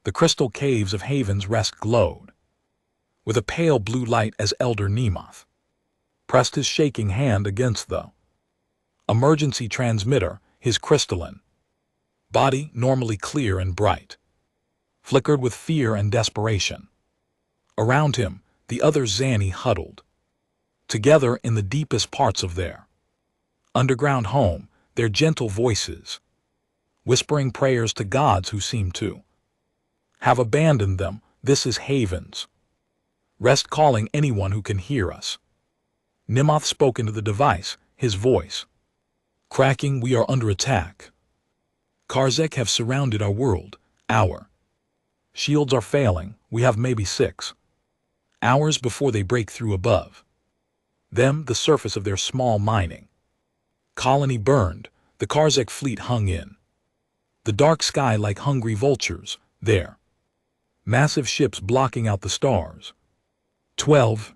The crystal caves of Haven's Rest glowed with a pale blue light as Elder Nemoth pressed his shaking hand against the emergency transmitter. His crystalline body, normally clear and bright, flickered with fear and desperation. Around him, the other Zanni huddled together in the deepest parts of their underground home, their gentle voices whispering prayers to gods who seem to have abandoned them. This is Haven's Rest calling anyone who can hear us. Nemoth spoke into the device, his voice cracking. We are under attack. Karzek have surrounded our world. Our shields are failing. We have maybe 6 hours before they break through above them. The surface of their small mining colony burned. The Karzek fleet hung in the dark sky like hungry vultures, their massive ships blocking out the stars. 12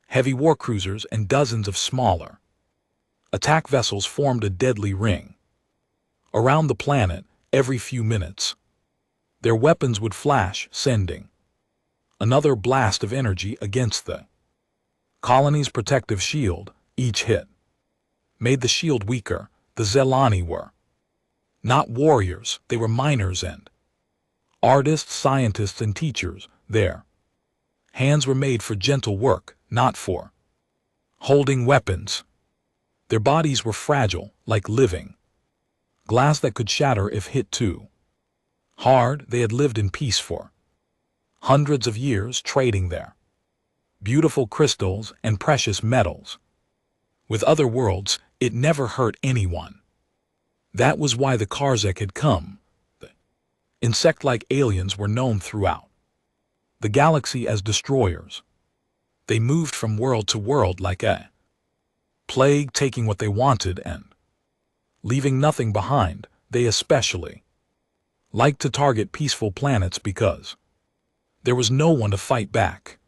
heavy war cruisers and dozens of smaller attack vessels formed a deadly ring around the planet. Every few minutes, their weapons would flash, sending another blast of energy against the colony's protective shield. Each hit made the shield weaker. The Zelani were not warriors, they were miners and artists, scientists and teachers. Their hands were made for gentle work, not for holding weapons. Their bodies were fragile, like living glass that could shatter if hit too hard. They had lived in peace for hundreds of years, trading their beautiful crystals and precious metals with other worlds. It never hurt anyone. That was why the Karzek had come. The insect-like aliens were known throughout the galaxy as destroyers. They moved from world to world like a plague, taking what they wanted and leaving nothing behind. They especially liked to target peaceful planets because there was no one to fight back.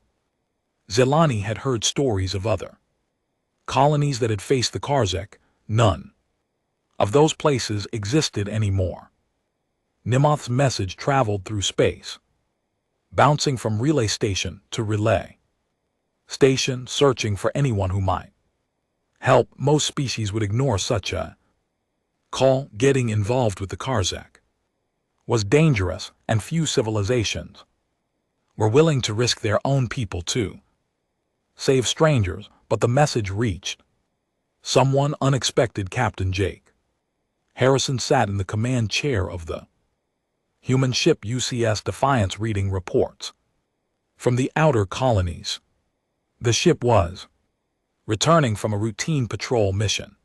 Zelani had heard stories of other colonies that had faced the Karzek. None of those places existed anymore. Nemoth's message traveled through space, bouncing from relay station to relay station, searching for anyone who might help. Most species would ignore such a call. Getting involved with the Karzek was dangerous, and few civilizations were willing to risk their own people to save strangers. But the message reached someone unexpected. Captain Jake Harrison sat in the command chair of the human ship UCS Defiance, reading reports from the outer colonies. The ship was returning from a routine patrol mission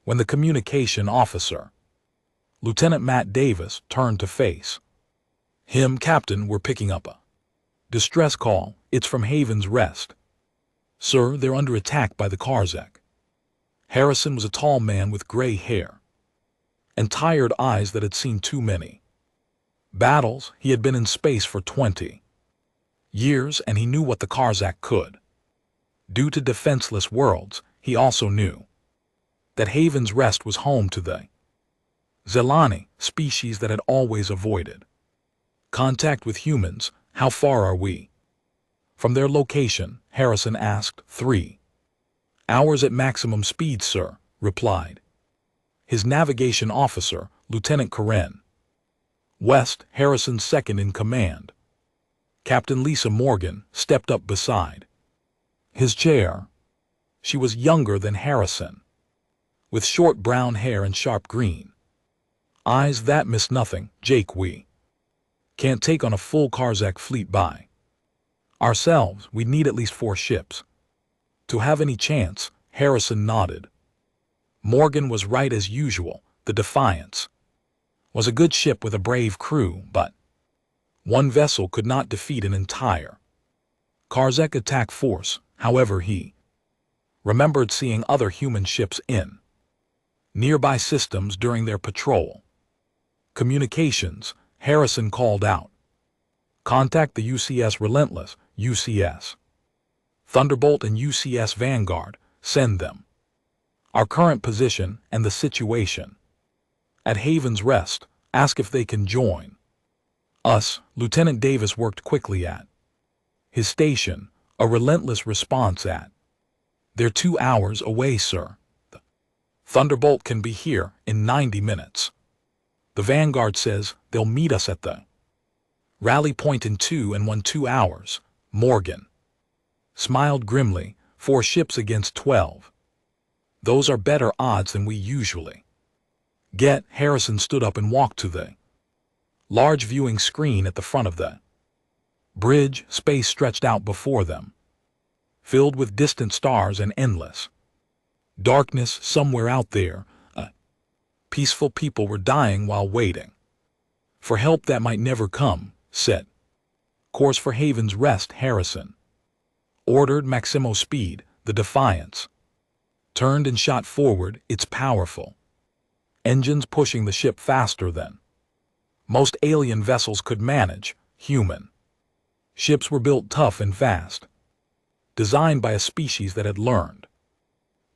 when the communication officer, Lieutenant Matt Davis, turned to face him. Captain, we're picking up a distress call. It's from Haven's Rest. Sir, they're under attack by the Karzek. Harrison was a tall man with gray hair and tired eyes that had seen too many battles. He had been in space for 20 years, and he knew what the Karzak could do to defenseless worlds. He also knew that Haven's Rest was home to the Zelani, species that had always avoided contact with humans. How far are we from their location? Harrison asked. 3 hours at maximum speed, sir, replied his navigation officer, Lieutenant Karen West, Harrison's second in command. Captain Lisa Morgan stepped up beside his chair. She was younger than Harrison, with short brown hair and sharp green eyes that missed nothing. Jake, we can't take on a full Karzak fleet by ourselves. We'd need at least 4 ships to have any chance. Harrison nodded. Morgan was right as usual. The Defiance was a good ship with a brave crew, but one vessel could not defeat an entire Karzek attack force. However, he remembered seeing other human ships in nearby systems during their patrol. Communications, Harrison called out. Contact the UCS Relentless, UCS Thunderbolt and UCS Vanguard. Send them our current position and the situation at Haven's Rest. Ask if they can join Us, Lieutenant Davis worked quickly at. His station, a relentless response at. They're 2 hours away, sir. The Thunderbolt can be here in 90 minutes. The Vanguard says they'll meet us at the rally point in 2 hours. Morgan smiled grimly. 4 ships against 12. Those are better odds than we usually get. Harrison stood up and walked to the large viewing screen at the front of the bridge. Space stretched out before them, filled with distant stars and endless darkness. Somewhere out there, peaceful people were dying while waiting for help that might never come. Set course for Haven's Rest, Harrison ordered. Maximo speed. The Defiance turned and shot forward, its powerful engines pushing the ship faster than most alien vessels could manage. Human ships were built tough and fast, designed by a species that had learned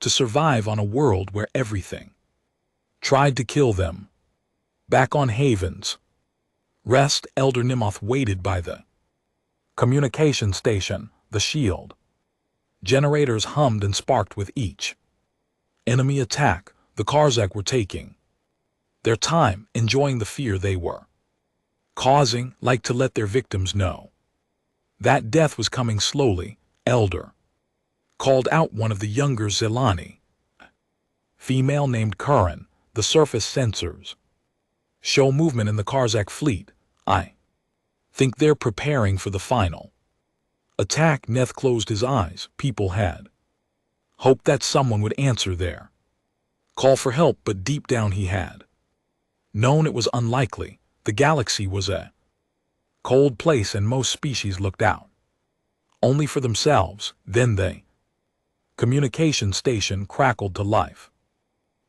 to survive on a world where everything tried to kill them. Back on Haven's Rest, Elder Nimoth waited by the communication station. The shield generators hummed and sparked with each enemy attack. The Karzak were taking their time, enjoying the fear they were causing, like to let their victims know that death was coming slowly. Elder called out one of the younger Zelani, female named Curran. The surface sensors show movement in the Karzak fleet. I think they're preparing for the final attack. Neth closed his eyes. People had hoped that someone would answer their call for help, but deep down he had known it was unlikely. The galaxy was a cold place and most species looked out only for themselves. Then the communication station crackled to life.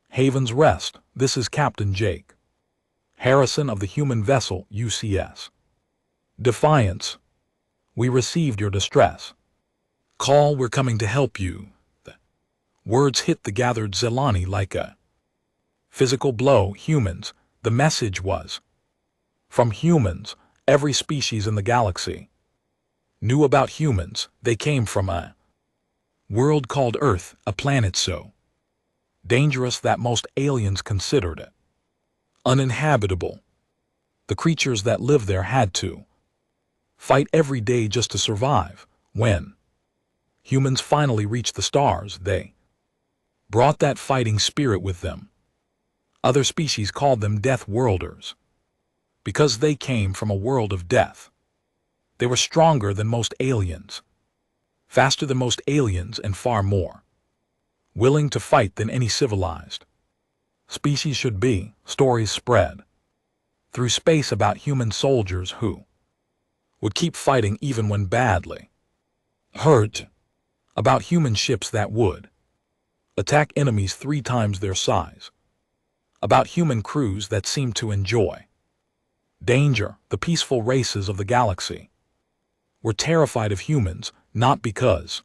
Haven's Rest, this is Captain Jake Harrison of the human vessel UCS Defiance. We received your distress call. We're coming to help you. The words hit the gathered Zelani like a physical blow. Humans. The message was from humans. Every species in the galaxy knew about humans. They came from a world called Earth, a planet so dangerous that most aliens considered it uninhabitable. The creatures that lived there had to fight every day just to survive. When humans finally reached the stars, they brought that fighting spirit with them. Other species called them Deathworlders because they came from a world of death. They were stronger than most aliens, faster than most aliens, and far more willing to fight than any civilized species should be. Stories spread through space about human soldiers who would keep fighting even when badly hurt, about human ships that would attack enemies 3 times their size, about human crews that seemed to enjoy danger. The peaceful races of the galaxy were terrified of humans, not because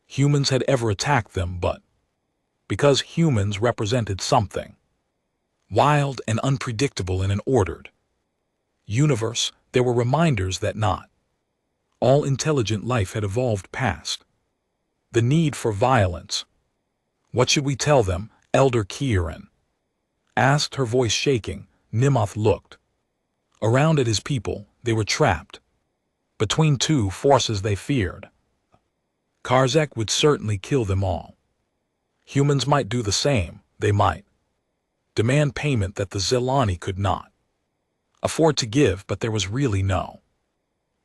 humans had ever attacked them, but because humans represented something wild and unpredictable in an ordered universe. There were reminders that not all intelligent life had evolved past the need for violence. What should we tell them? Elder Kieran asked, her voice shaking. Nimoth looked around at his people. They were trapped between 2 forces they feared. Karzak would certainly kill them all. Humans might do the same. They might demand payment that the Zelani could not afford to give, but there was really no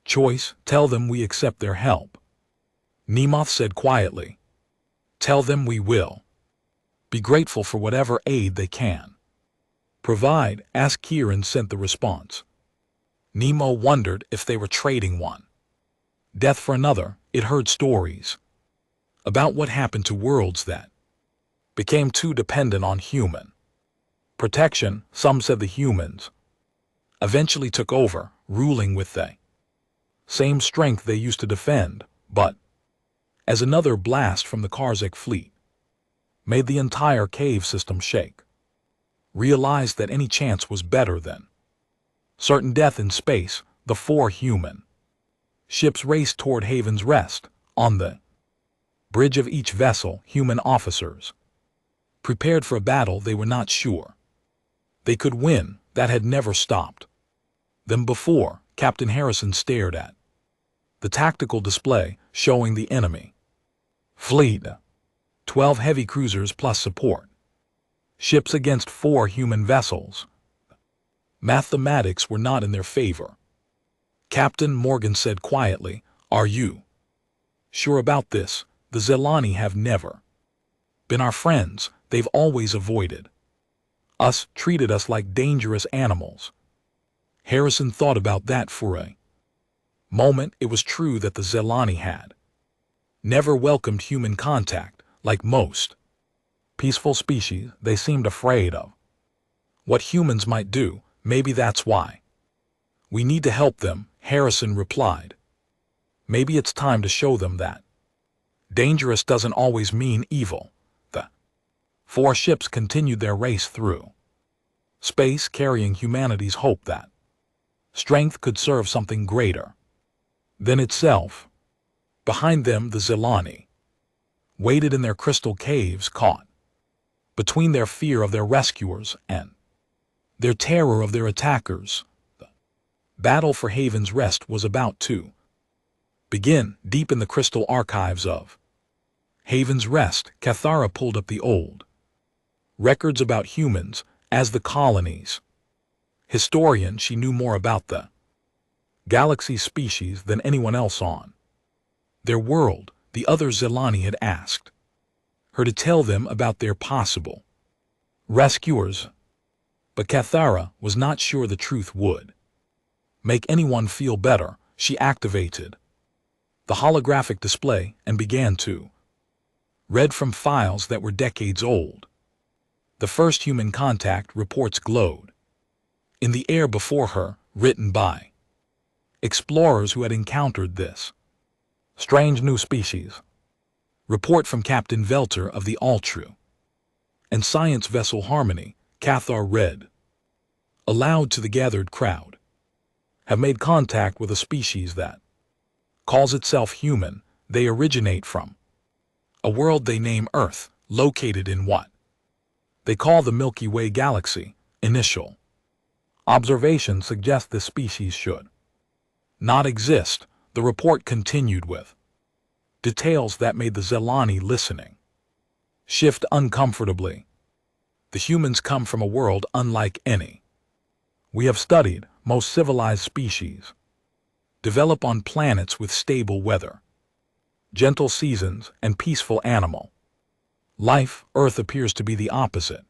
choice. Tell them we accept their help, Nimoth said quietly. Tell them we will be grateful for whatever aid they can provide. As Kieran sent the response, Nemo wondered if they were trading one death for another. It heard stories about what happened to worlds that became too dependent on human protection. Some said the humans eventually took over, ruling with the same strength they used to defend, but as another blast from the Karzak fleet made the entire cave system shake, realized that any chance was better than Certain death in space, the 4 human ships raced toward Haven's Rest. On the bridge of each vessel, human officers prepared for a battle they were not sure they could win, that had never stopped them before. Captain Harrison stared at the tactical display showing the enemy fleet. 12 heavy cruisers plus support ships against 4 human vessels. Mathematics were not in their favor. Captain Morgan said quietly, "Are you sure about this? The Zelani have never been our friends. They've always avoided us, treated us like dangerous animals." Harrison thought about that for a moment. It was true that the Zelani had never welcomed human contact. Like most peaceful species, they seemed afraid of what humans might do. Maybe that's why we need to help them, Harrison replied. Maybe it's time to show them that dangerous doesn't always mean evil. The 4 ships continued their race through space, carrying humanity's hope that strength could serve something greater than itself. Behind them, the Zelani waited in their crystal caves, caught between their fear of their rescuers and their terror of their attackers. The battle for Haven's Rest was about to begin. Deep in the crystal archives of Haven's Rest, Cathara pulled up the old records about humans. As the colony's historian, she knew more about the galaxy species than anyone else on their world. The other Zelani had asked her to tell them about their possible rescuers, but Cathara was not sure the truth would make anyone feel better. She activated the holographic display and began to read from files that were decades old. The first human contact reports glowed in the air before her, written by explorers who had encountered this strange new species. Report from Captain Velter of the Altru and science vessel Harmony. Cathar read aloud to the gathered crowd. Have made contact with a species that calls itself human. They originate from a world they name Earth, located in what they call the Milky Way galaxy. Initial observations suggest this species should not exist. The report continued with details that made the Zelani listening shift uncomfortably. The humans come from a world unlike any we have studied. Most civilized species develop on planets with stable weather, gentle seasons, and peaceful animal life. Earth appears to be the opposite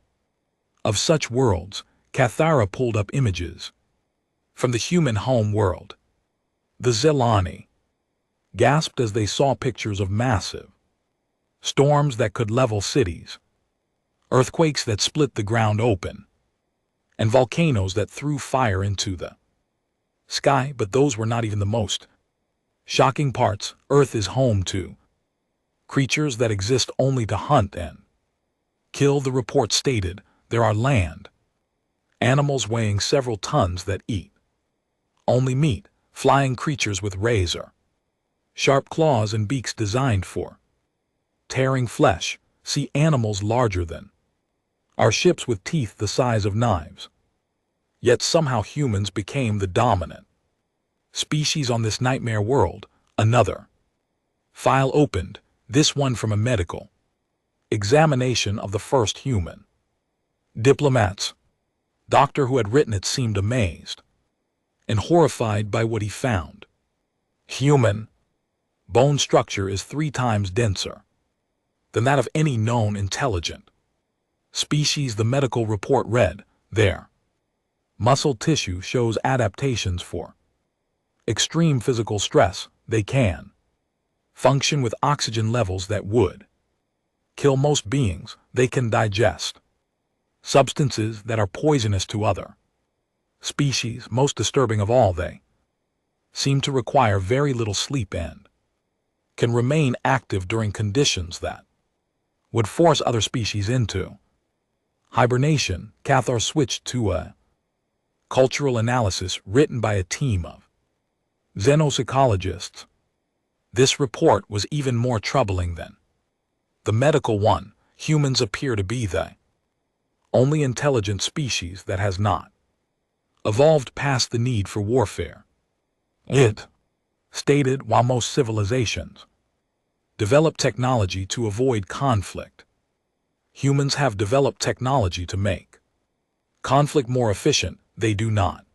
of such worlds. Cathara pulled up images from the human home world. The Zelani gasped as they saw pictures of massive storms that could level cities, earthquakes that split the ground open, and volcanoes that threw fire into the sky. But those were not even the most shocking parts. Earth is home to creatures that exist only to hunt and kill. The report stated there are land animals weighing several tons that eat only meat, flying creatures with razor-sharp claws and beaks designed for tearing flesh, sea animals larger than our ships with teeth the size of knives. Yet somehow humans became the dominant species on this nightmare world. Another file opened, this one from a medical examination of the first human diplomats. Doctor who had written it seemed amazed and horrified by what he found. Human bone structure is 3 times denser than that of any known intelligent species. The medical report read, their muscle tissue shows adaptations for extreme physical stress. They can function with oxygen levels that would kill most beings. They can digest substances that are poisonous to other species. Most disturbing of all, they seem to require very little sleep and can remain active during conditions that would force other species into hibernation. Cathar switched to a Cultural analysis written by a team of xenopsychologists. This report was even more troubling than the medical one. Humans appear to be the only intelligent species that has not evolved past the need for warfare. It stated while most civilizations develop technology to avoid conflict, humans have developed technology to make conflict more efficient. They do not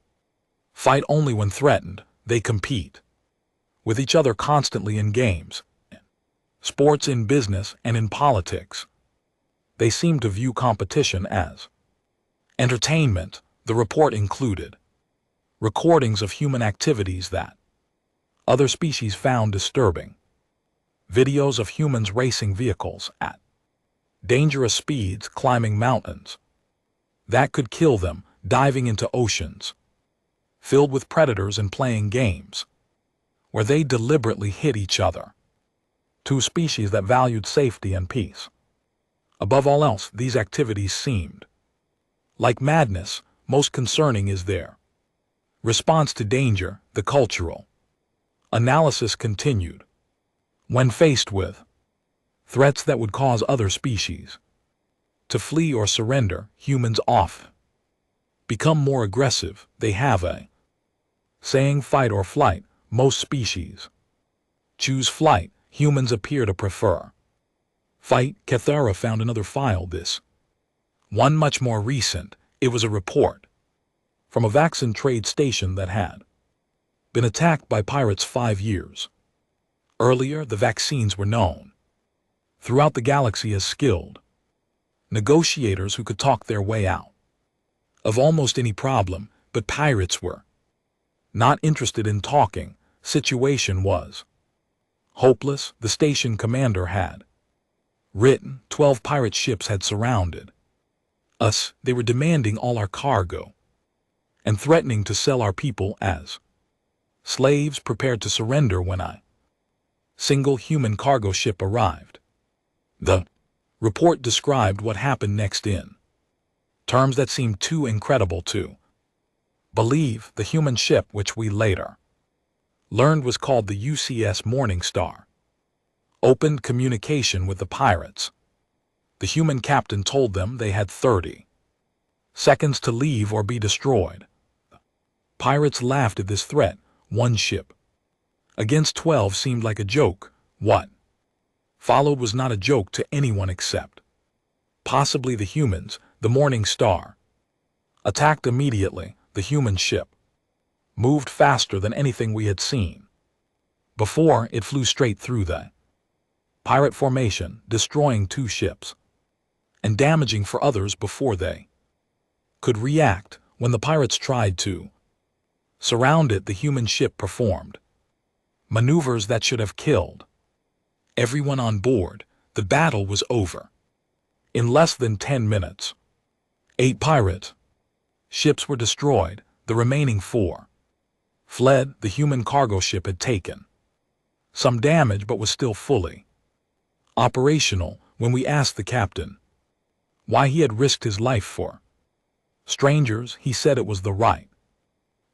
fight only when threatened. They compete with each other constantly in games, sports, in business, and in politics. They seem to view competition as entertainment. The report included recordings of human activities that other species found disturbing. Videos of humans racing vehicles at dangerous speeds, climbing mountains that could kill them, diving into oceans filled with predators, and playing games where they deliberately hit each other. Two species that valued safety and peace above all else. These activities seemed like madness. Most concerning is their response to danger. The cultural analysis continued. When faced with threats that would cause other species to flee or surrender, humans often become more aggressive. They have a saying, fight or flight. Most species choose flight. Humans appear to prefer fight. Cathara found another file, this one much more recent. It was a report from a vaccine trade station that had been attacked by pirates 5 years earlier. The vaccines were known throughout the galaxy as skilled negotiators who could talk their way out of almost any problem, but pirates were not interested in talking. Situation was hopeless. The station commander had written, 12 pirate ships had surrounded us. They were demanding all our cargo and threatening to sell our people as slaves, prepared to surrender when a single human cargo ship arrived. The report described what happened next in terms that seemed too incredible to believe. The human ship, which we later learned was called the UCS Morning Star, opened communication with the pirates. The human captain told them they had 30 seconds to leave or be destroyed. Pirates laughed at this threat. One ship against 12 seemed like a joke. What followed was not a joke to anyone except possibly the humans. The Morning Star attacked immediately. The human ship moved faster than anything we had seen before. It flew straight through the pirate formation, destroying 2 ships and damaging for others before they could react. When the pirates tried to surround it, the human ship performed maneuvers that should have killed everyone on board. The battle was over in less than 10 minutes. 8 pirate ships were destroyed. The remaining 4 fled. The human cargo ship had taken some damage but was still fully operational. When we asked the captain why he had risked his life for strangers, he said it was the right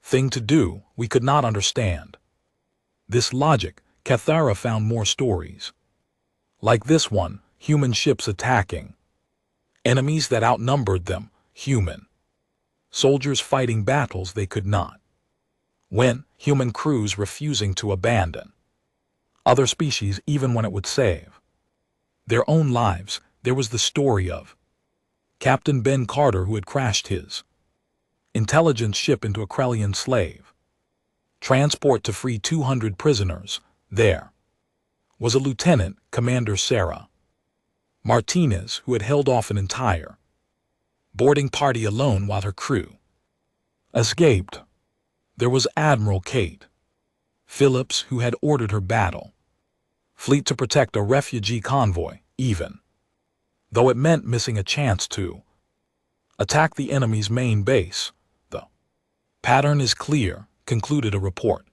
thing to do. We could not understand this logic. Cathara found more stories like this one, human ships attacking enemies that outnumbered them, human soldiers fighting battles they could not win, human crews refusing to abandon other species even when it would save their own lives. There was the story of Captain Ben Carter, who had crashed his intelligence ship into a Krellian slave transport to free 200 prisoners. There was a Lieutenant Commander Sarah Martinez who had held off an entire boarding party alone while her crew escaped. There was Admiral Kate Phillips, who had ordered her battle fleet to protect a refugee convoy, even though it meant missing a chance to attack the enemy's main base. The pattern is clear, concluded a report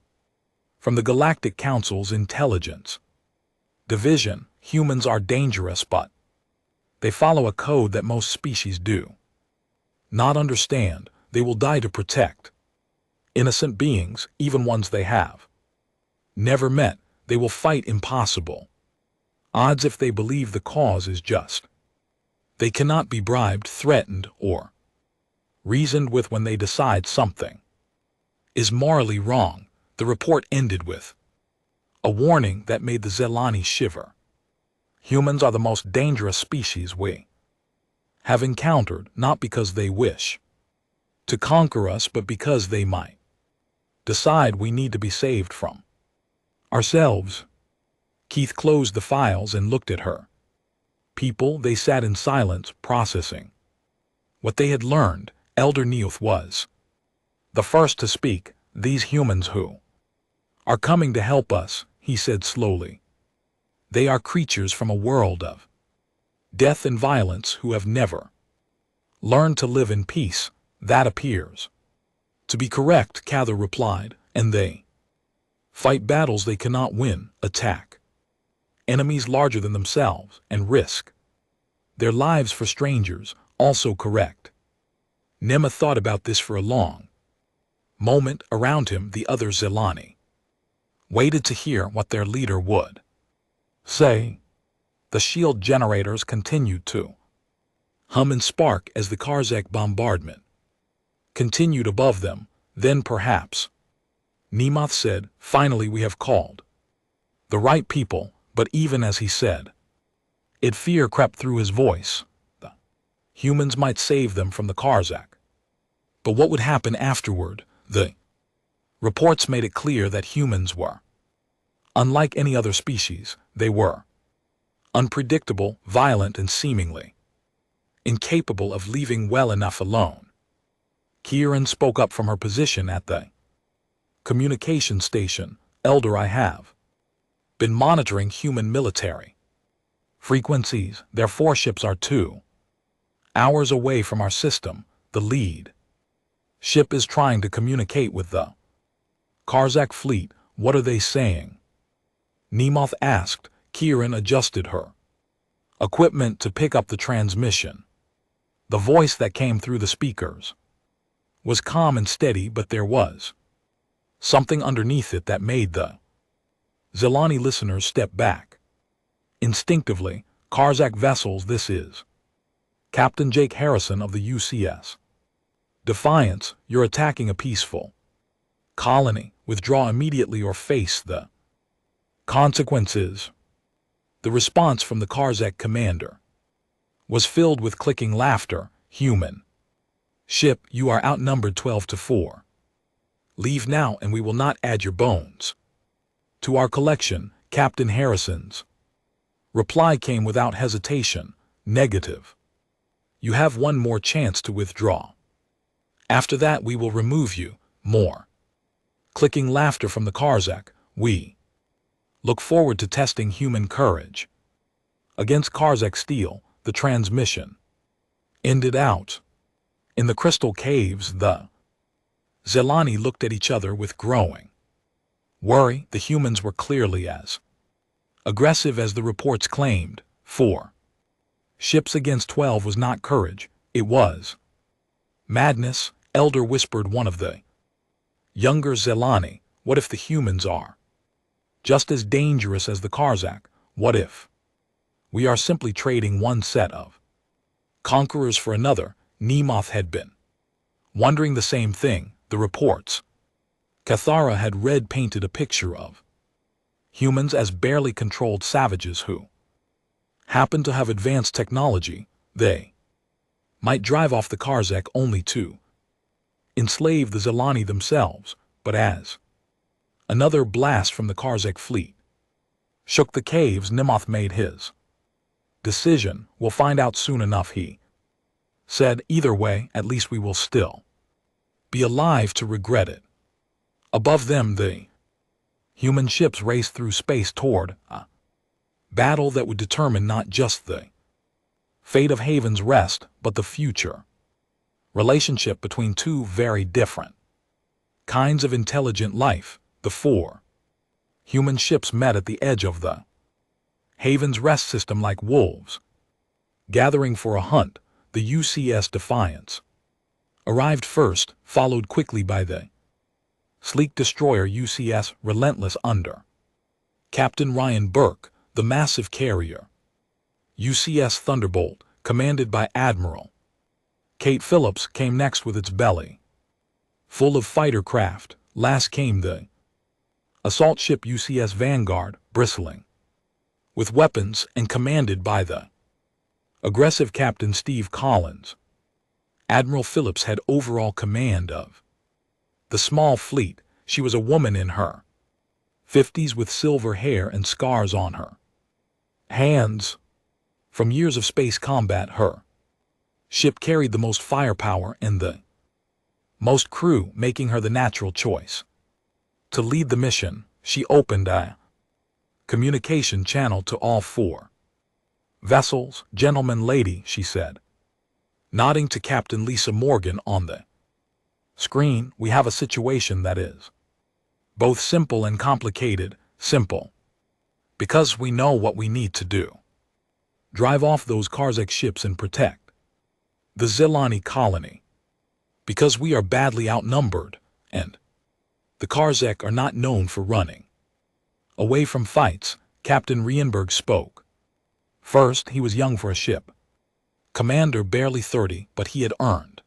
from the Galactic Council's Intelligence Division. Humans are dangerous, but they follow a code that most species do not understand. They will die to protect Innocent beings, even ones they have never met, they will fight impossible odds if they believe the cause is just. They cannot be bribed, threatened, or reasoned with when they decide something is morally wrong. The report ended with a warning that made the Zelani shiver. Humans are the most dangerous species we have encountered, not because they wish to conquer us, but because they might decide we need to be saved from ourselves. Keith closed the files and looked at her. People, they sat in silence, processing what they had learned. Elder Neoth was the first to speak. These humans who are coming to help us, he said slowly. They are creatures from a world of death and violence who have never learned to live in peace. That appears to be correct, Cather replied, and they fight battles they cannot win, attack enemies larger than themselves, and risk their lives for strangers. Also correct. Nema thought about this for a long moment. Around him, the other Zelani waited to hear what their leader would say. The shield generators continued to hum and spark as the Karzak bombardment continued above them. Then perhaps, Nemoth said, finally we have called the right people. But even as he said it, fear crept through his voice. The humans might save them from the Karzak, but what would happen afterward? The reports made it clear that humans were unlike any other species. They were unpredictable, violent, and seemingly incapable of leaving well enough alone. Kieran spoke up from her position at the communication station. Elder, I have been monitoring human military frequencies. Their 4 ships are 2 hours away from our system. The lead ship is trying to communicate with the Karzak fleet. What are they saying? Nemoth asked. Kieran adjusted her equipment to pick up the transmission. The voice that came through the speakers was calm and steady, but there was something underneath it that made the Zelani listeners step back. Instinctively, Karzak vessels, this is Captain Jake Harrison of the UCS Defiance, you're attacking a peaceful colony. Withdraw immediately or face the consequences. The response from the Karzak commander was filled with clicking laughter. Human ship, you are outnumbered 12-4. Leave now and we will not add your bones to our collection. Captain Harrison's reply came without hesitation. Negative. You have one more chance to withdraw. After that we will remove you. More clicking laughter from the Karzak. We look forward to testing human courage against Karzak steel. The transmission ended out in the crystal caves. The Zelani looked at each other with growing worry. The humans were clearly as aggressive as the reports claimed. 4 ships against 12 was not courage, it was madness. Elder whispered one of the younger Zelani. What if the humans are just as dangerous as the Karzak? What if we are simply trading one set of conquerors for another? Nemoth had been wondering the same thing. The reports Cathara had read painted a picture of humans as barely controlled savages who happened to have advanced technology. They might drive off the Karzak only to enslave the Zelani themselves, but as another blast from the Karzak fleet shook the caves, Nemoth made his decision. We'll find out soon enough, he said. Either way, at least we will still be alive to regret it. Above them, the human ships raced through space toward a battle that would determine not just the fate of Haven's Rest, but the future relationship between 2 very different kinds of intelligent life. The 4 human ships met at the edge of the Haven's Rest system like wolves gathering for a hunt. The UCS Defiance arrived first, followed quickly by the Sleek destroyer UCS Relentless under Captain Ryan Burke, the massive carrier. UCS Thunderbolt, commanded by Admiral Kate Phillips, came next with its belly full of fighter craft. Last came the assault ship UCS Vanguard, bristling with weapons and commanded by the aggressive Captain Steve Collins. Admiral Phillips had overall command of the small fleet. She was a woman in her 50s with silver hair and scars on her hands from years of space combat. Her ship carried the most firepower and the most crew, making her the natural choice to lead the mission. She opened a communication channel to all 4 vessels. "Gentlemen, lady," she said, nodding to Captain Lisa Morgan on the screen, "we have a situation that is both simple and complicated. Simple, because we know what we need to do. Drive off those Karzak ships and protect the Zilani colony. Because we are badly outnumbered, and the Karzak are not known for running away from fights." Captain Rienberg spoke first. He was young for a ship commander, barely 30, but he had earned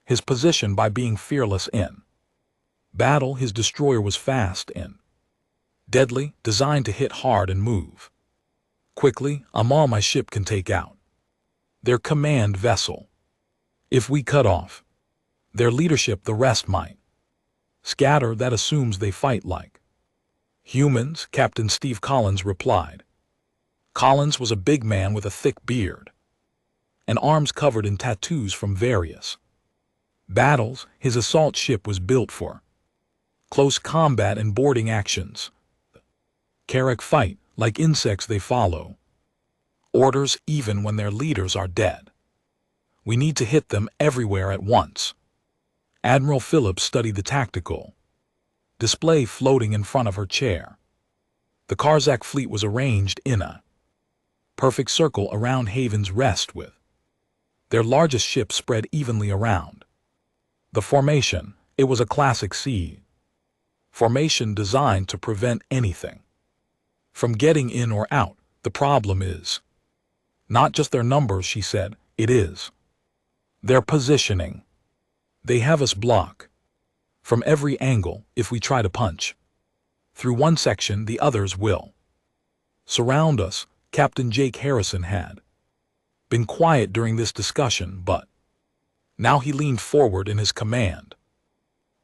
his position by being fearless in battle. His destroyer was fast and deadly, designed to hit hard and move quickly. "I'm all my ship can take out their command vessel. If we cut off their leadership, the rest might scatter. That assumes they fight like humans," Captain Steve Collins replied. Collins was a big man with a thick beard and arms covered in tattoos from various battles. His assault ship was built for close combat and boarding actions. Karak fight like insects. They follow orders even when their leaders are dead. We need to hit them everywhere at once. Admiral Phillips studied the tactical display floating in front of her chair. The Karzak fleet was arranged in a perfect circle around Haven's Rest, with their largest ships spread evenly around. The formation, it was a classic sea formation designed to prevent anything from getting in or out. "The problem is not just their numbers," she said, "it is their positioning. They have us blocked from every angle. If we try to punch through one section, the others will surround us." Captain Jake Harrison had been quiet during this discussion, but now he leaned forward in his command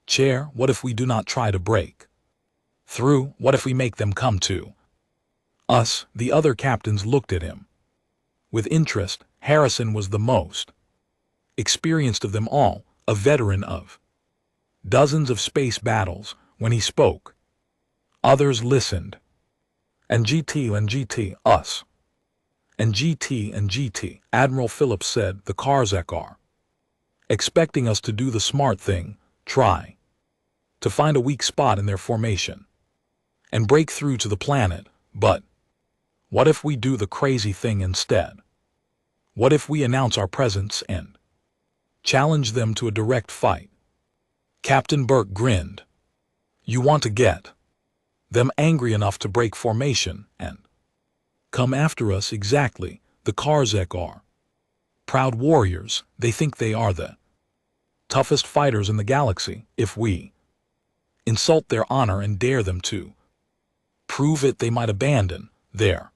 chair. "What if we do not try to break through? What if we make them come to us?" The other captains looked at him with interest. Harrison was the most experienced of them all, a veteran of dozens of space battles. When he spoke, others listened. "And GT, us. And GT. Admiral Phillips said, "The Karzak are expecting us to do the smart thing, try to find a weak spot in their formation and break through to the planet. But what if we do the crazy thing instead? What if we announce our presence and challenge them to a direct fight?" Captain Burke grinned. "You want to get them angry enough to break formation and come after us?" "Exactly. The Karzak are proud warriors. They think they are the toughest fighters in the galaxy. If we insult their honor and dare them to prove it, they might abandon their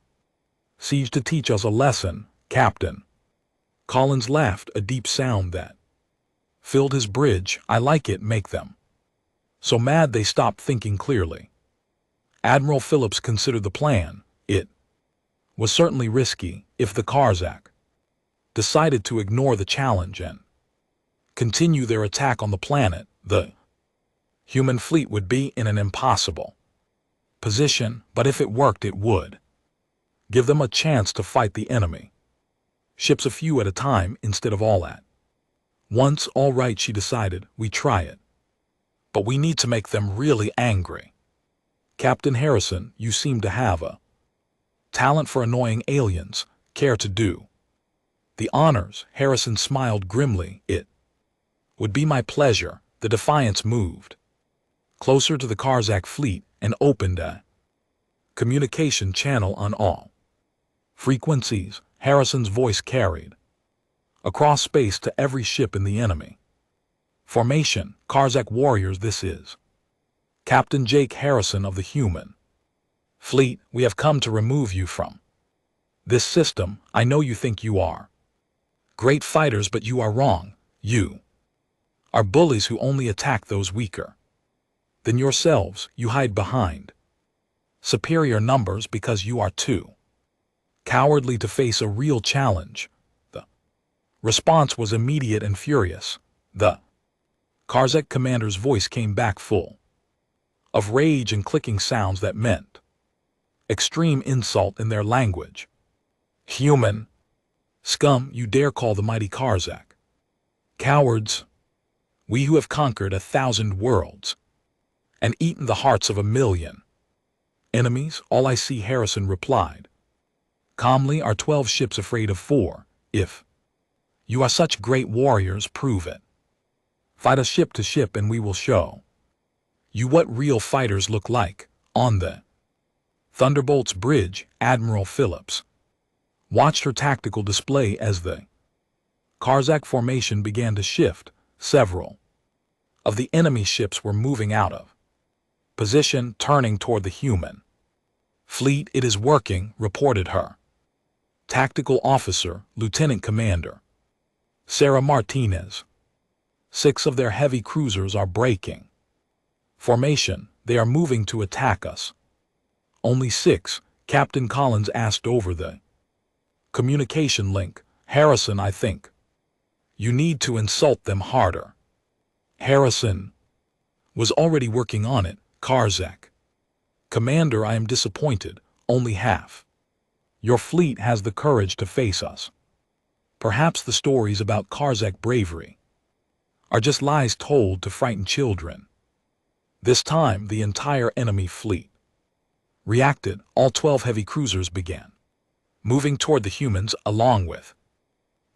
siege to teach us a lesson." Captain Collins laughed, a deep sound that filled his bridge. "I like it. Make them so mad they stop thinking clearly." Admiral Phillips considered the plan. It was certainly risky. If the Karzak decided to ignore the challenge and continue their attack on the planet, the human fleet would be in an impossible position. But if it worked, it would give them a chance to fight the enemy ships a few at a time instead of all at once. "All right," she decided, "we try it. But we need to make them really angry." "Captain Harrison, you seem to have a talent for annoying aliens. Care to do the honors?" Harrison smiled grimly. "It would be my pleasure." The Defiance moved closer to the Karzak fleet and opened a communication channel on all frequencies. Harrison's voice carried across space to every ship in the enemy formation. Karzak warriors, this is Captain Jake Harrison of the human fleet. We have come to remove you from this system. I know you think you are great fighters, but you are wrong. You are bullies who only attack those weaker than yourselves. You hide behind superior numbers because you are too cowardly to face a real challenge. The response was immediate and furious. The Karzak commander's voice came back full of rage and clicking sounds that meant extreme insult in their language. Human scum, you dare call the mighty Karzak cowards? We who have conquered 1,000 worlds and eaten the hearts of 1,000,000 enemies? All I see, Harrison replied calmly, are 12 ships afraid of 4. If you are such great warriors, prove it. Fight us ship to ship and we will show you what real fighters look like. On the Thunderbolt's bridge, Admiral Phillips watched her tactical display as the Karzak formation began to shift. Several of the enemy ships were moving out of position, turning toward the human fleet. It is working, reported her tactical officer, Lieutenant Commander Sarah Martinez. 6 of their heavy cruisers are breaking formation. They are moving to attack us. Only 6? Captain Collins asked over the communication link. Harrison, I think you need to insult them harder. Harrison was already working on it. Karzak commander, I am disappointed. Only half your fleet has the courage to face us. Perhaps the stories about Karzak bravery are just lies told to frighten children. This time, the entire enemy fleet reacted. All 12 heavy cruisers began moving toward the humans along with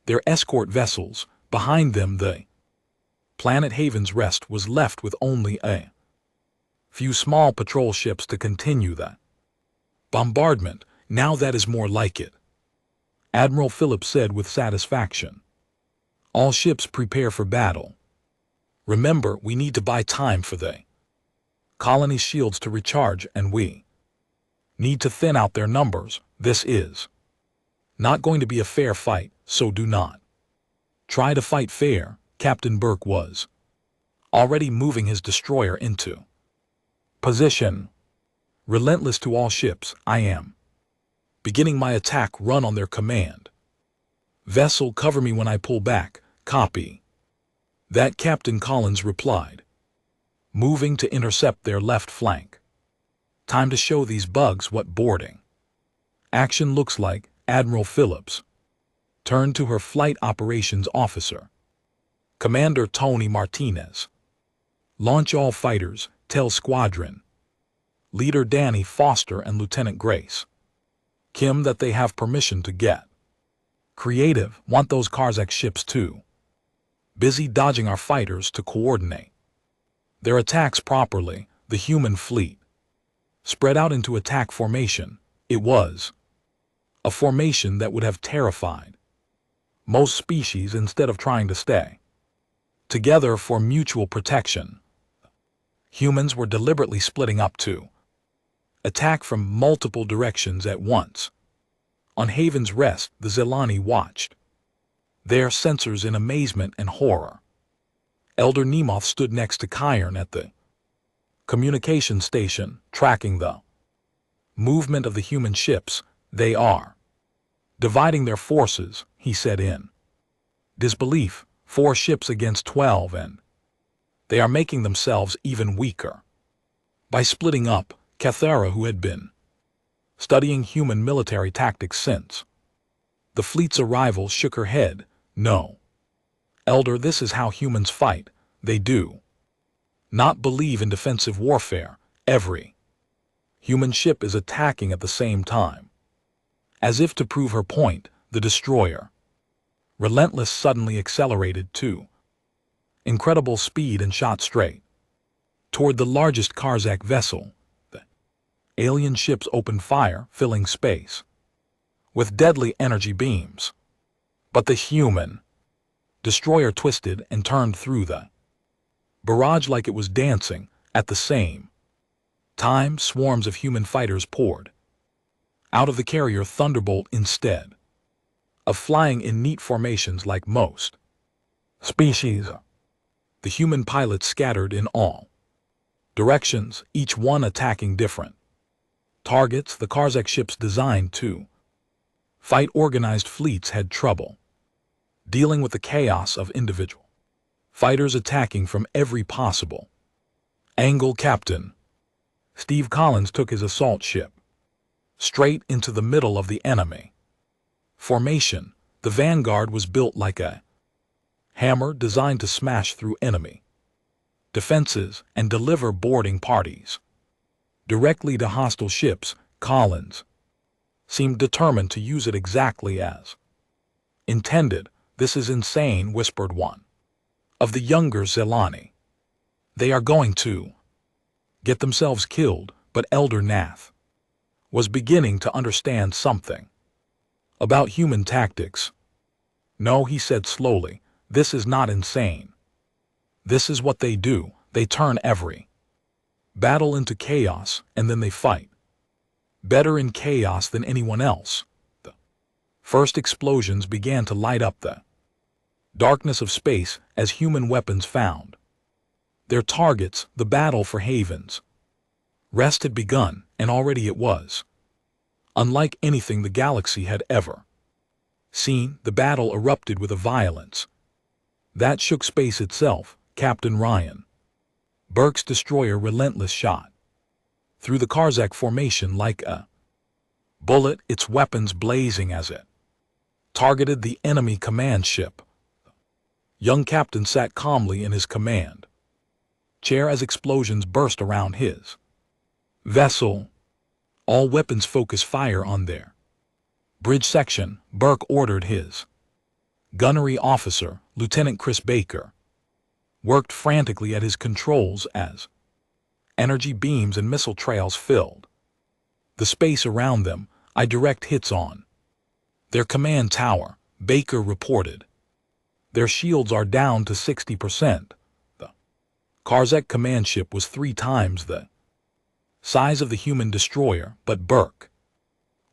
their escort vessels. Behind them, the planet Haven's Rest was left with only a few small patrol ships to continue the bombardment. Now that is more like it, Admiral Phillips said with satisfaction. All ships prepare for battle. Remember, we need to buy time for the colony shields to recharge, and we need to thin out their numbers. This is not going to be a fair fight, so do not try to fight fair. Captain Burke was already moving his destroyer into position. Relentless to all ships, I am beginning my attack run on their command vessel. Cover me when I pull back. Copy that, Captain Collins replied, moving to intercept their left flank. Time to show these bugs what boarding action looks like. Admiral Phillips turned to her flight operations officer, Commander Tony Martinez. Launch all fighters. Tell Squadron Leader Danny Foster and Lieutenant Grace Kim that they have permission to get creative. Want those Karzak ships too busy dodging our fighters to coordinate their attacks properly. The human fleet spread out into attack formation. It was a formation that would have terrified most species. Instead of trying to stay together for mutual protection, humans were deliberately splitting up to attack from multiple directions at once. On Haven's Rest, the Zelani watched their sensors in amazement and horror. Elder Nemoth stood next to Kyrn at the communication station, tracking the movement of the human ships. They are dividing their forces, he said in disbelief. 4 ships against 12, and they are making themselves even weaker by splitting up. Cathara, who had been studying human military tactics since the fleet's arrival, shook her head. No, Elder, this is how humans fight. They do not believe in defensive warfare. Every human ship is attacking at the same time. As if to prove her point, the destroyer Relentless suddenly accelerated to incredible speed and shot straight Toward the largest Karzak vessel, the alien ships opened fire, filling space with deadly energy beams. But the human destroyer twisted and turned through the barrage like it was dancing. At the same time, swarms of human fighters poured out of the carrier Thunderbolt instead of flying in neat formations like most species. The human pilots scattered in all directions, each one attacking different targets. The Karzak ships designed to fight organized fleets had trouble dealing with the chaos of individual fighters attacking from every possible angle. Captain Steve Collins took his assault ship straight into the middle of the enemy formation. The Vanguard was built like a hammer designed to smash through enemy defenses and deliver boarding parties directly to hostile ships. Collins seemed determined to use it exactly as intended. "This is insane," whispered one of the younger Zelani. "They are going to get themselves killed." But Elder Nath was beginning to understand something about human tactics. "No," he said slowly, "this is not insane. This is what they do. They turn every battle into chaos, and then they fight better in chaos than anyone else." The first explosions began to light up the darkness of space as human weapons found their targets. The battle for Haven's Rest had begun, and already it was unlike anything the galaxy had ever seen. The battle erupted with a violence that shook space itself. Captain Ryan Burke's destroyer Relentless shot through the Karzak formation like a bullet, its weapons blazing as it targeted the enemy command ship. Young Captain sat calmly in his command chair as explosions burst around his vessel. "All weapons focus fire on their bridge section," Burke ordered. His gunnery officer, Lieutenant Chris Baker, worked frantically at his controls as energy beams and missile trails filled the space around them. "I direct hits on their command tower," Baker reported. "Their shields are down to 60%. The Karzak command ship was 3 times the size of the human destroyer, but Burke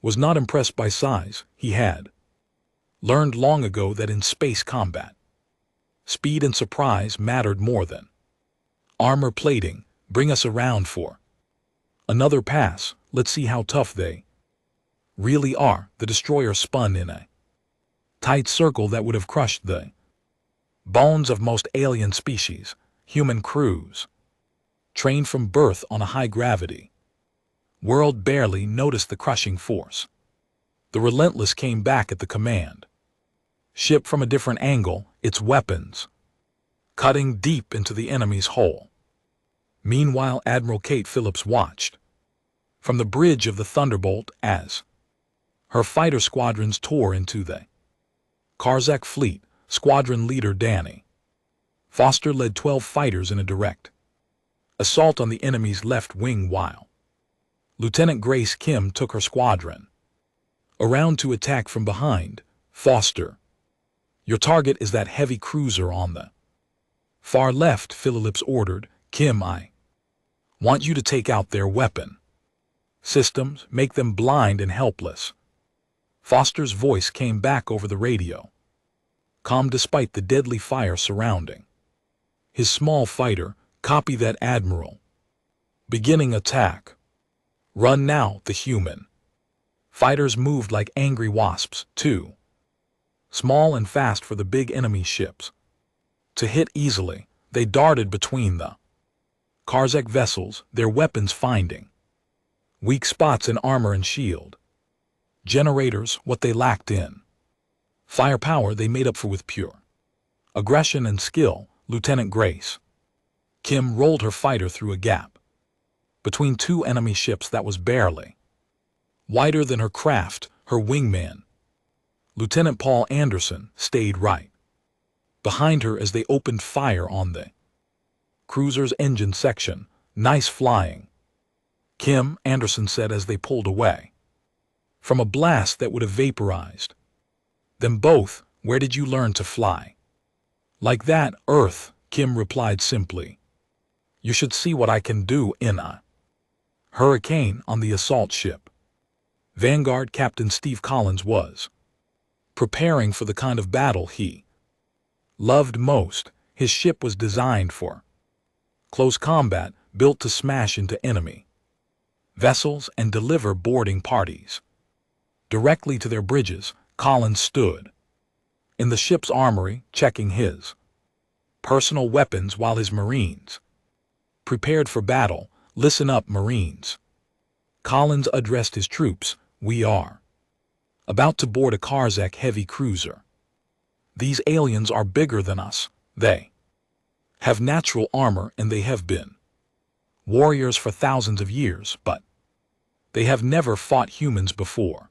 was not impressed by size. He had learned long ago that in space combat, speed and surprise mattered more than armor plating. "Bring us around for another pass. Let's see how tough they really are." The destroyer spun in a tight circle that would have crushed the bones of most alien species. Human crews trained from birth on a high-gravity world barely noticed the crushing force. The Relentless came back at the command ship from a different angle, its weapons cutting deep into the enemy's hull. Meanwhile, Admiral Kate Phillips watched from the bridge of the Thunderbolt as her fighter squadrons tore into the Karzak fleet. Squadron leader Danny Foster led 12 fighters in a direct assault on the enemy's left wing, while Lieutenant Grace Kim took her squadron around to attack from behind. "Foster, your target is that heavy cruiser on the far left," Phillips ordered. "Kim, I want you to take out their weapon systems, make them blind and helpless." Foster's voice came back over the radio, calm despite the deadly fire surrounding his small fighter. "Copy that, Admiral. Beginning attack. Run now." The human fighters moved like angry wasps, too small and fast for the big enemy ships to hit easily. They darted between the Karzak vessels, their weapons finding weak spots in armor and shield generators. What they lacked in firepower they made up for with pure aggression and skill. Lieutenant Grace Kim rolled her fighter through a gap between 2 enemy ships that was barely wider than her craft. Her wingman, Lieutenant Paul Anderson, stayed right behind her as they opened fire on the Cruiser's engine section. Nice flying, Kim Anderson said as they pulled away from a blast that would have vaporized them both. Where did you learn to fly like that? Earth, Kim replied simply. You should see what I can do in a hurricane on the assault ship. Vanguard Captain Steve Collins was preparing for the kind of battle he loved most. His ship was designed for close combat, built to smash into enemy vessels and deliver boarding parties directly to their bridges. Collins stood in the ship's armory, checking his personal weapons while his Marines prepared for battle. Listen up, Marines. Collins addressed his troops. We are about to board a Karzak heavy cruiser. These aliens are bigger than us. They have natural armor and they have been warriors for thousands of years, but they have never fought humans before.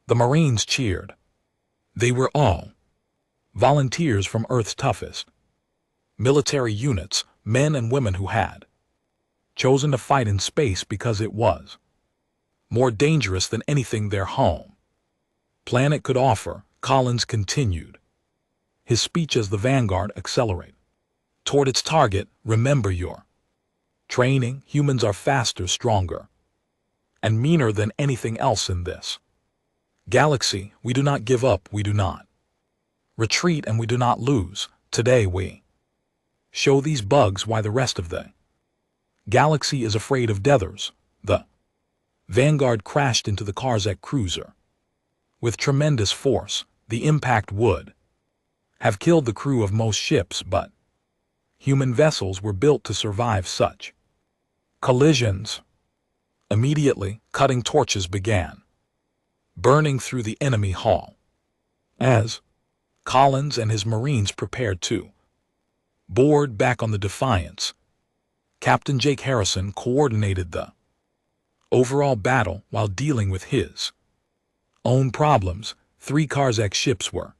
The Marines cheered. They were all volunteers from Earth's toughest military units, men and women who had chosen to fight in space because it was more dangerous than anything their home planet could offer. Collins continued his speech as the Vanguard accelerated toward its target. Remember your training. Humans are faster, stronger, and meaner than anything else in this galaxy. We do not give up, we do not retreat, and we do not lose. Today we show these bugs why the rest of the galaxy is afraid of Deathworlders. The Vanguard crashed into the Karzak cruiser with tremendous force. The impact would have killed the crew of most ships, but human vessels were built to survive such collisions. Immediately, cutting torches began burning through the enemy hull as Collins and his Marines prepared to board back on the Defiance. Captain Jake Harrison coordinated the overall battle while dealing with his own problems. 3 Karzak ships were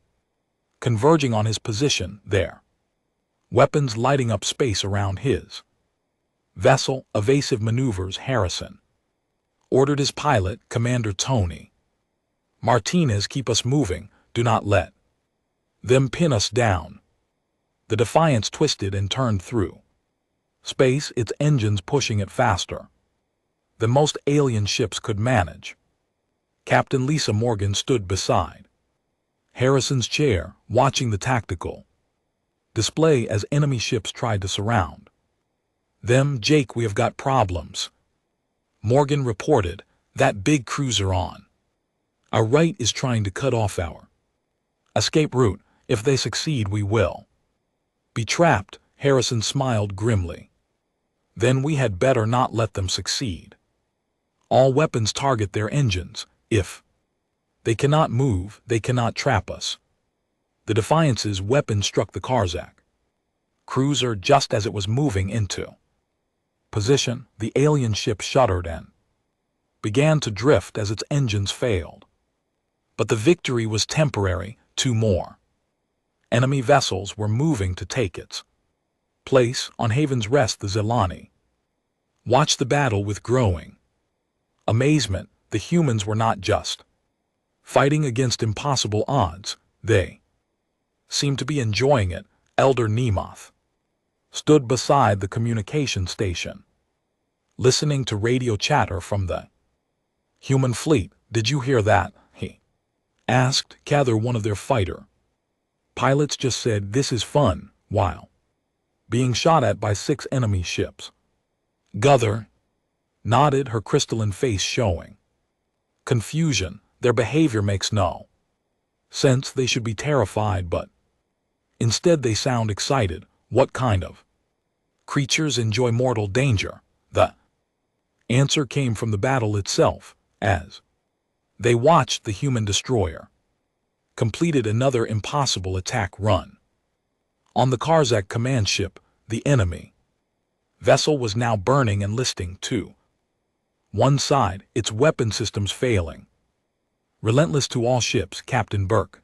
converging on his position, their weapons lighting up space around his vessel. Evasive maneuvers. Harrison ordered his pilot, Commander Tony Martinez, keep us moving, do not let them pin us down. The Defiance twisted and turned through space, its engines pushing it faster than most alien ships could manage. Captain Lisa Morgan stood beside Harrison's chair, watching the tactical display as enemy ships tried to surround them. Jake, we have got problems, Morgan reported. That big cruiser on our right is trying to cut off our escape route. If they succeed, we will be trapped. Harrison smiled grimly. Then we had better not let them succeed. All weapons target their engines. If they cannot move, they cannot trap us. The Defiance's weapon struck the Karzak cruiser just as it was moving into position. The alien ship shuddered and began to drift as its engines failed. But the victory was temporary. 2 more enemy vessels were moving to take its place on Haven's Rest. The Zelani watched the battle with growing amazement. The humans were not just fighting against impossible odds, they seemed to be enjoying it. Elder Nemoth stood beside the communication station, listening to radio chatter from the human fleet. Did you hear that? He asked Cather, one of their fighter pilots just said this is fun while being shot at by 6 enemy ships. Guther nodded, her crystalline face showing confusion. Their behavior makes no sense. They should be terrified, but instead they sound excited. What kind of creatures enjoy mortal danger? The answer came from the battle itself, as they watched the human destroyer completed another impossible attack run on the Karzak command ship. The enemy vessel was now burning and listing to one side, its weapon systems failing. Relentless to all ships, Captain Burke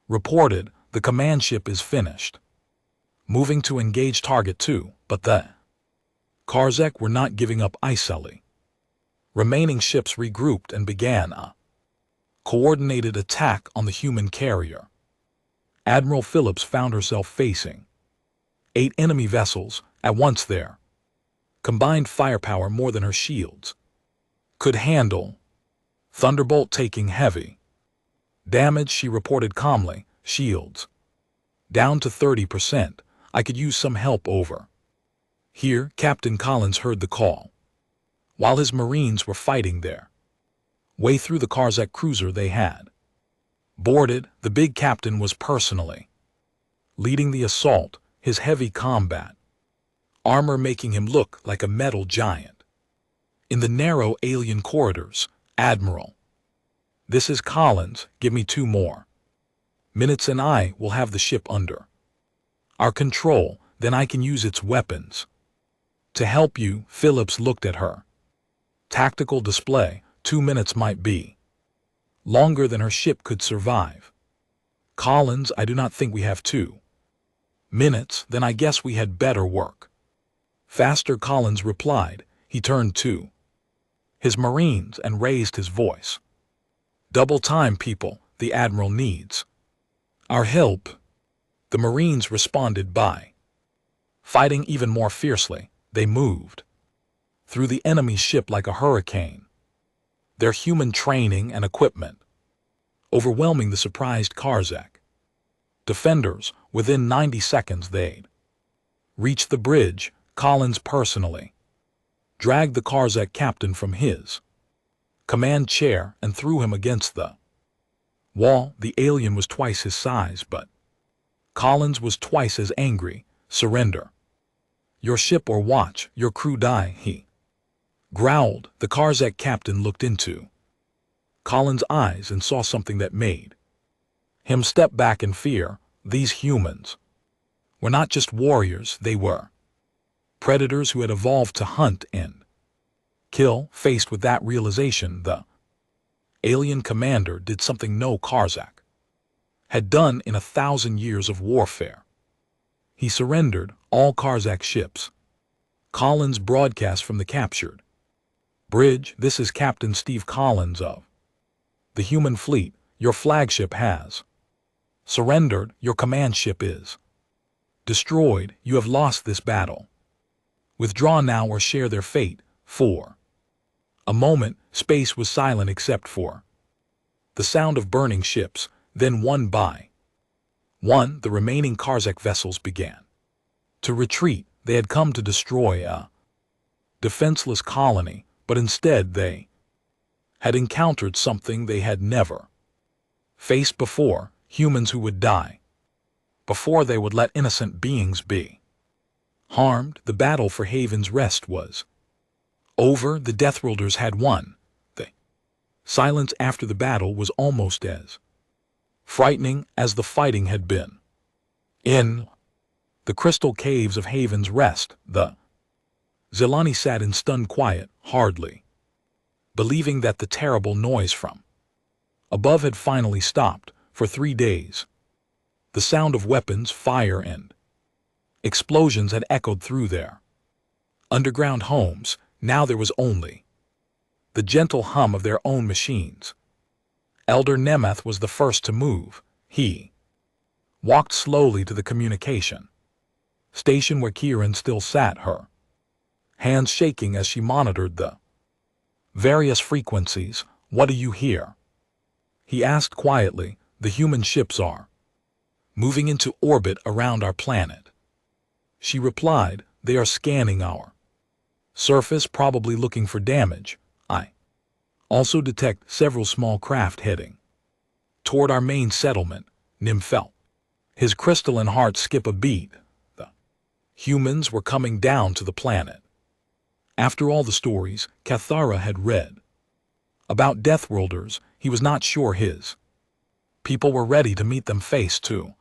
reported. The command ship is finished moving to engage target 2, but But the Karzak were not giving up easily. Remaining ships regrouped and began a coordinated attack on the human carrier. Admiral Phillips found herself facing 8 enemy vessels at once there. Combined firepower more than her shields could handle. Thunderbolt taking heavy damage, she reported calmly. Shields down to 30%. I could use some help over here. Captain Collins heard the call. While his Marines were fighting their way through the Karzak cruiser they had boarded, the big captain was personally leading the assault, his heavy combat armor making him look like a metal giant. In the narrow alien corridors, Admiral, this is Collins, give me 2 more minutes and I will have the ship under our control, then I can use its weapons to help you. Phillips looked at her tactical display. 2 minutes might be longer than her ship could survive. Collins, I do not think we have 2 minutes, then I guess we had better work faster. Collins replied. He turned to his Marines and raised his voice. Double time, people, the Admiral needs our help. The Marines responded by fighting even more fiercely. They moved through the enemy's ship like a hurricane, their human training and equipment overwhelming the surprised Karzak defenders. Within 90 seconds they'd reached the bridge. Collins personally dragged the Karzak captain from his command chair and threw him against the wall. The alien was twice his size, but Collins was twice as angry. Surrender your ship or watch your crew die, he growled. The Karzak captain looked into Collins' eyes and saw something that made him step back in fear. These humans were not just warriors, they were predators who had evolved to hunt and kill. Faced with that realization, the alien commander did something no Karzak had done in 1,000 years of warfare. He surrendered all Karzak ships. Collins broadcast from the captured bridge. This is Captain Steve Collins of the human fleet. Your flagship has surrendered. Your command ship is destroyed. You have lost this battle. Withdraw now or share their fate. For a moment, space was silent except for the sound of burning ships. Then one by one, the remaining Karzak vessels began to retreat. They had come to destroy a defenseless colony, but instead they had encountered something they had never faced before. Humans who would die before they would let innocent beings be harmed. The battle for Haven's Rest was over. The Deathworlders had won. The silence after the battle was almost as frightening as the fighting had been. In the crystal caves of Haven's Rest, the Zelani sat in stunned quiet, hardly believing that the terrible noise from above had finally stopped. For 3 days, the sound of weapons, fire, and explosions had echoed through their underground homes. Now there was only the gentle hum of their own machines. Elder Nemeth was the first to move. He walked slowly to the communication station where Kieran still sat, her hands shaking as she monitored the various frequencies. What do you hear? He asked quietly. The human ships are moving into orbit around our planet. She replied. They are scanning our surface, probably looking for damage. I also detect several small craft heading toward our main settlement. Nim felt his crystalline heart skip a beat. The humans were coming down to the planet. After all the stories Cathara had read about Deathworlders, he was not sure his people were ready to meet them face to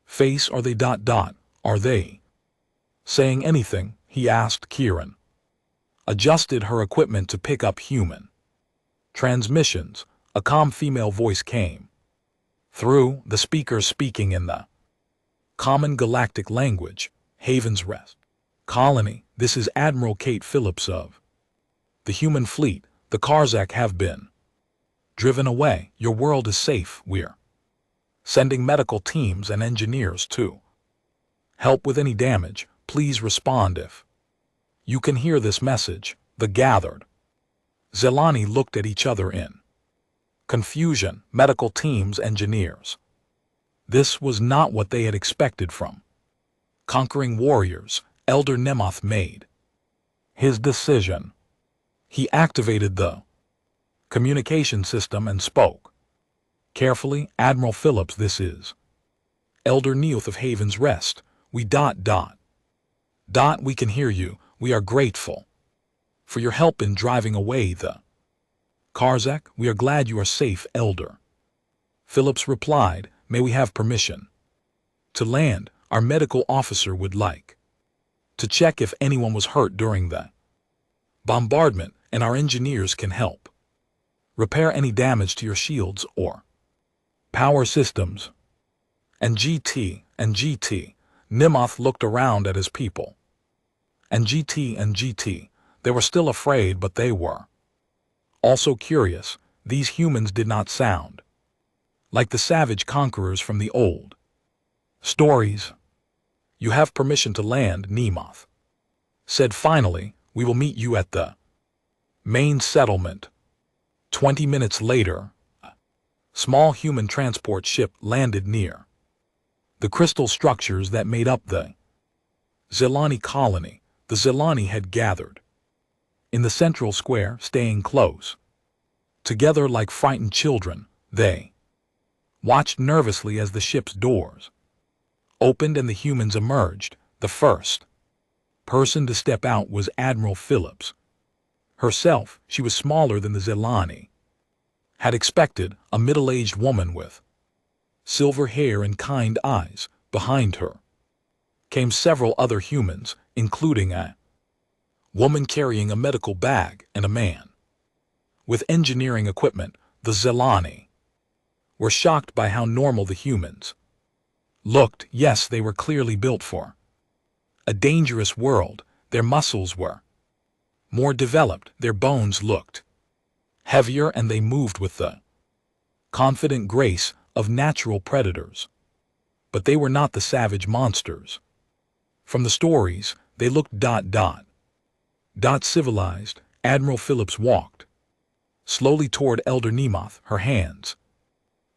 face. Are they ... Are they saying anything? He asked. Kieran adjusted her equipment to pick up human transmissions. A calm female voice came through the speakers, speaking in the common galactic language. Haven's Rest Colony, this is Admiral Kate Phillips of the human fleet. The Karzak have been driven away. Your world is safe. We're sending medical teams and engineers to help with any damage. Please respond if you can hear this message. The gathered Zelani looked at each other in confusion. Medical teams, engineers. This was not what they had expected from conquering warriors. Elder Nemoth made his decision. He activated the communication system and spoke carefully. Admiral Phillips, this is Elder Neoth of Haven's Rest. We ... We can hear you. We are grateful for your help in driving away the Karzak. We are glad you are safe, Elder Phillips replied. May we have permission to land? Our medical officer would like to check if anyone was hurt during the bombardment, and our engineers can help repair any damage to your shields or power systems. And GT. Nemoth looked around at his people. And GT. They were still afraid, but they were also curious. These humans did not sound like the savage conquerors from the old stories. You have permission to land, Nemoth said finally. We will meet you at the main settlement. 20 minutes later, a small human transport ship landed near the crystal structures that made up the Zelani colony. The Zelani had gathered in the central square, staying close together like frightened children. They watched nervously as the ship's doors opened and the humans emerged. The first person to step out was Admiral Phillips herself. She was smaller than the Zelani had expected, a middle-aged woman with silver hair and kind eyes. Behind her came several other humans, including a woman carrying a medical bag and a man with engineering equipment. The Zelani were shocked by how normal the humans looked. Yes, they were clearly built for a dangerous world. Their muscles were more developed, their bones looked heavier, and they moved with the confident grace of natural predators. But they were not the savage monsters from the stories. They looked ... civilized. Admiral Phillips walked slowly toward Elder Nemoth, her hands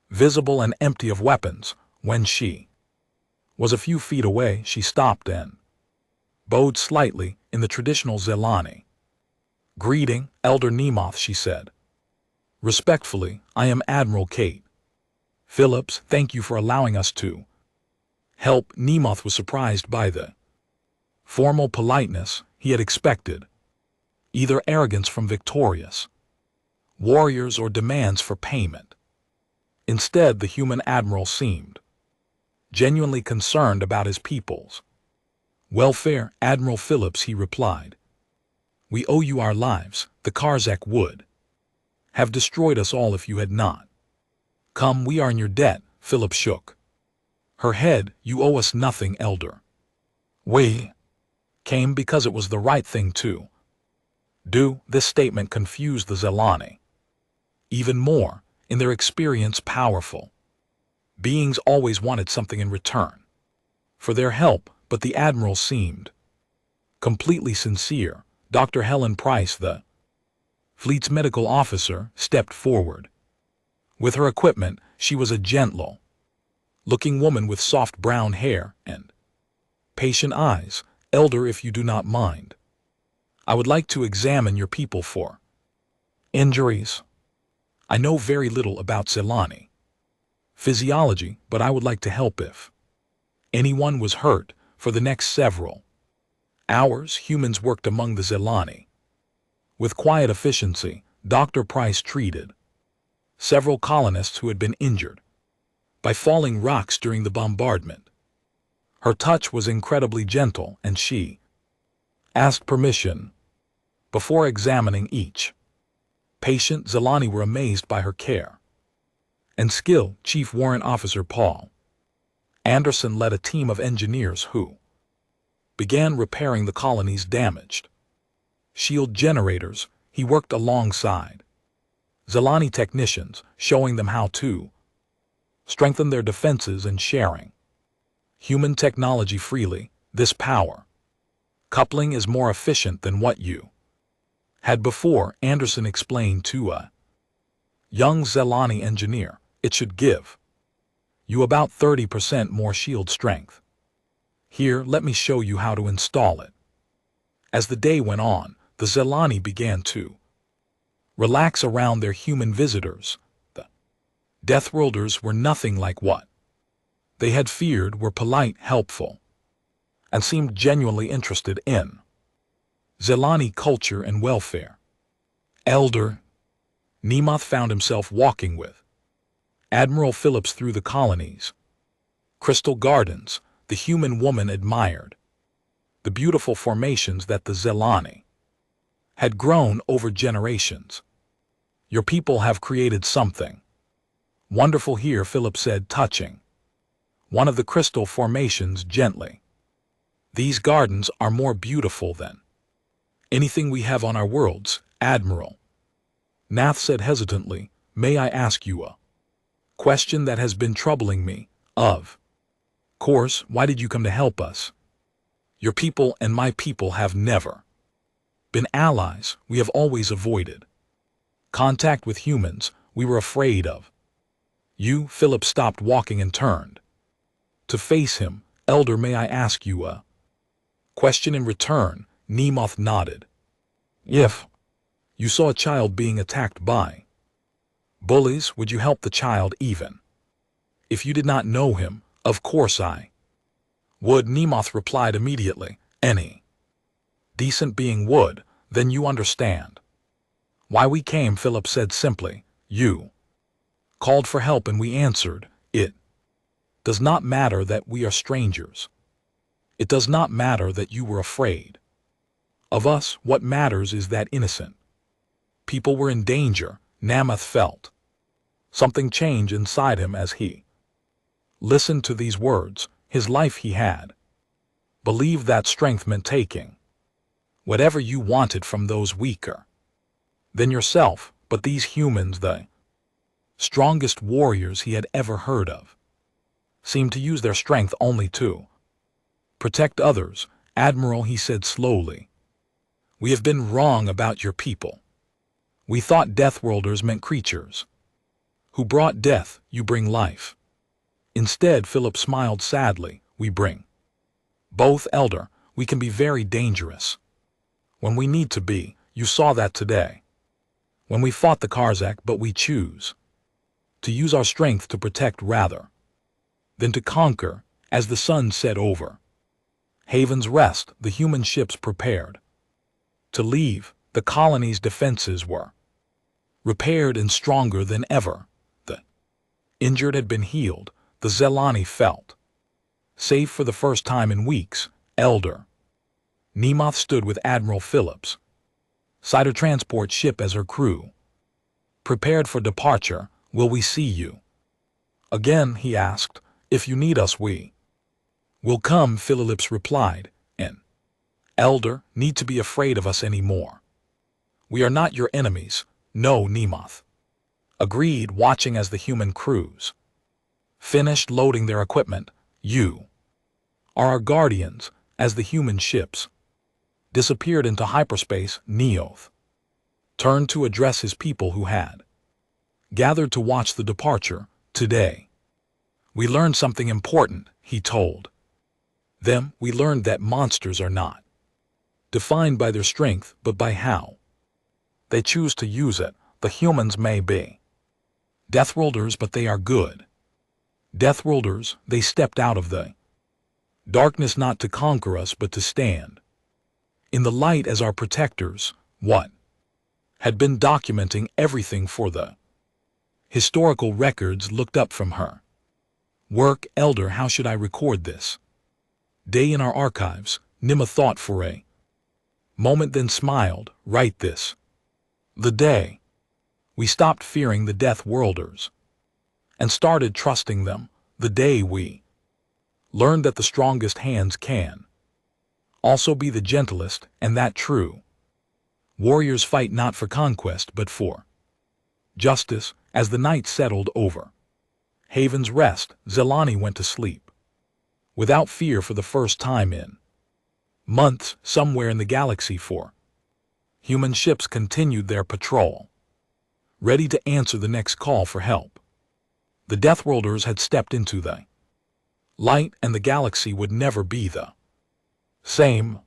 visible and empty of weapons. When she was a few feet away, she stopped and bowed slightly in the traditional Zelani greeting. Elder Nemoth, she said respectfully, I am Admiral Kate Phillips. Thank you for allowing us to help. Nemoth was surprised by the formal politeness. He had expected either arrogance from victorious warriors or demands for payment. Instead, the human admiral seemed genuinely concerned about his people's welfare. Admiral Phillips, he replied, we owe you our lives. The Karzak would have destroyed us all if you had not come. We are in your debt. Phillips shook her head. You owe us nothing, Elder. We came because it was the right thing to do. This statement confused the Zelani even more. In their experience, powerful beings always wanted something in return for their help, but the Admiral seemed completely sincere. Dr. Helen Price, the fleet's medical officer, stepped forward. With her equipment, she was a gentle-looking woman with soft brown hair and patient eyes. Elder, if you do not mind, I would like to examine your people for injuries. I know very little about Zelani physiology, but I would like to help if anyone was hurt. For the next several hours, humans worked among the Zelani with quiet efficiency. Dr. Price treated several colonists who had been injured by falling rocks during the bombardment. Her touch was incredibly gentle, and she asked permission before examining each patient. Zelani were amazed by her care and skill. Chief Warrant Officer Paul Anderson led a team of engineers who began repairing the colony's damaged shield generators. He worked alongside Zelani technicians, showing them how to strengthen their defenses and sharing human technology freely. This power coupling is more efficient than what you had before, Anderson explained to a young Zelani engineer. It should give you about 30% more shield strength. Here, let me show you how to install it. As the day went on, the Zelani began to relax around their human visitors. The Deathworlders were nothing like what they had feared, were polite, helpful, and seemed genuinely interested in Zelani culture and welfare. Elder Nemoth found himself walking with Admiral Phillips through the colony's crystal gardens. The human woman admired the beautiful formations that the Zelani had grown over generations. Your people have created something wonderful here, Philip said, touching one of the crystal formations gently. These gardens are more beautiful than anything we have on our worlds, Admiral Nath said hesitantly. May I ask you a question that has been troubling me? Of course. Why did you come to help us? Your people and my people have never been allies. We have always avoided contact with humans. We were afraid of you. Philip stopped walking and turned to face him. Elder, may I ask you a question in return? Nemoth nodded. If you saw a child being attacked by bullies, would you help the child even if you did not know him? Of course I would, Nemoth replied immediately. Any decent being would. Then you understand why we came, Philip said simply. You called for help and we answered. It does not matter that we are strangers. It does not matter that you were afraid of us. What matters is that innocent people were in danger. Namath felt something change inside him as he listened to these words. His life he had believed that strength meant taking whatever you wanted from those weaker than yourself, but these humans, the strongest warriors he had ever heard of, seemed to use their strength only to protect others. Admiral, he said slowly, we have been wrong about your people. We thought Deathworlders meant creatures who brought death. You bring life. Instead, Philip smiled sadly, we bring both, Elder. We can be very dangerous when we need to be. You saw that today when we fought the Karzak, but we choose to use our strength to protect rather than to conquer. As the sun set over Haven's Rest, the human ships prepared to leave. The colony's defenses were repaired and stronger than ever. The injured had been healed. The Zelani felt safe for the first time in weeks. Elder Nemoth stood with Admiral Phillips' Cider transport ship as her crew prepared for departure. Will we see you again? He asked. If you need us, we will come, Phillips replied. And Elder, need to be afraid of us anymore. We are not your enemies. No, Nemoth agreed, watching as the human crews finished loading their equipment. You are our guardians. As the human ships disappeared into hyperspace, Neoth turned to address his people who had gathered to watch the departure. Today, we learned something important, he told them. We learned that monsters are not defined by their strength, but by how they choose to use it. The humans may be Deathworlders, but they are good Deathworlders. They stepped out of the darkness not to conquer us, but to stand in the light as our protectors. What had been documenting everything for the historical records looked up from her work. Elder, how should I record this day in our archives? Nima thought for a moment, then smiled. Write this the day we stopped fearing the Deathworlders and started trusting them, the day we learned that the strongest hands can also be the gentlest, and that true. Warriors fight not for conquest but for justice. As the night settled over Haven's Rest, Zelani went to sleep, without fear for the first time in months. Somewhere in the galaxy, 4 human ships continued their patrol, ready to answer the next call for help. The Deathworlders had stepped into the light, and the galaxy would never be the same.